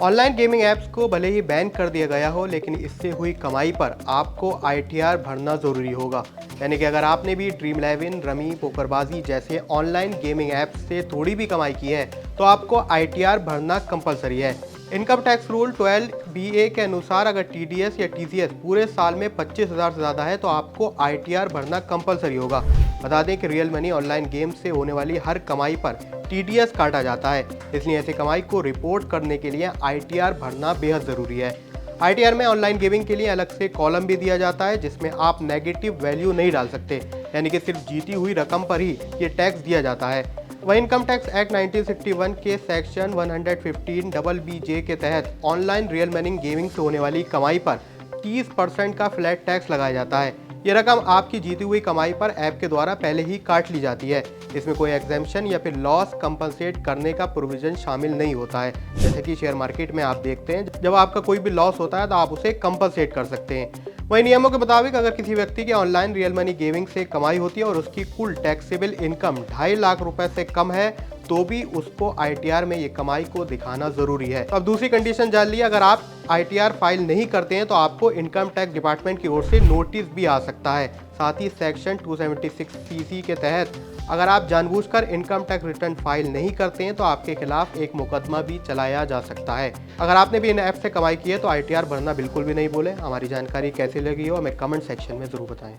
Online gaming apps को भले ही ban कर दिया गया हो, लेकिन इससे हुई कमाई पर आपको आईटीआर भरना ज़रूरी होगा। यानी कि अगर आपने भी ड्रीम इलेवन, रमी, पोकरबाजी जैसे ऑनलाइन गेमिंग ऐप्स से थोड़ी भी कमाई की है तो आपको आईटीआर भरना कंपलसरी है। इनकम टैक्स रूल 12BA के अनुसार अगर टीडीएस या टीसीएस पूरे साल में 25,000 से ज़्यादा है तो आपको आईटीआर भरना कंपलसरी होगा। बता दें कि रियल मनी ऑनलाइन गेम से होने वाली हर कमाई पर टीडीएस काटा जाता है, इसलिए ऐसी कमाई को रिपोर्ट करने के लिए आईटीआर भरना बेहद ज़रूरी है। आईटीआर में ऑनलाइन गेमिंग के लिए अलग से कॉलम भी दिया जाता है जिसमें आप नेगेटिव वैल्यू नहीं डाल सकते, यानी कि सिर्फ जीती हुई रकम पर ही ये टैक्स दिया जाता है। वहीं इनकम टैक्स एक्ट 1961 के सेक्शन 115BJ के तहत ऑनलाइन रियल मनी गेमिंग से होने वाली कमाई पर 30% का फ्लैट टैक्स लगाया जाता है। ये रकम आपकी जीती हुई कमाई पर ऐप के द्वारा पहले ही काट ली जाती है। इसमें कोई एग्जेम्पशन या फिर लॉस कंपनसेट करने का प्रोविजन शामिल नहीं होता है। जैसे कि शेयर मार्केट में आप देखते हैं, जब आपका कोई भी लॉस होता है तो आप उसे कंपनसेट कर सकते हैं। वहीं नियमों के मुताबिक अगर किसी व्यक्ति की ऑनलाइन रियल मनी गेमिंग से कमाई होती है और उसकी कुल टैक्सेबल इनकम 2.5 लाख रुपए से कम है तो भी उसको आईटीआर में ये कमाई को दिखाना जरूरी है। तो अब दूसरी कंडीशन जान ली, अगर आप आईटीआर फाइल नहीं करते हैं तो आपको इनकम टैक्स डिपार्टमेंट की ओर से नोटिस भी आ सकता है। साथ ही सेक्शन 276CC के तहत अगर आप जानबूझकर इनकम टैक्स रिटर्न फाइल नहीं करते हैं तो आपके खिलाफ एक मुकदमा भी चलाया जा सकता है। अगर आपने भी इन ऐप से कमाई की है तो आईटीआर भरना बिल्कुल भी नहीं भूलें। हमारी जानकारी कैसी लगी हो हमें कमेंट सेक्शन में जरूर बताएं।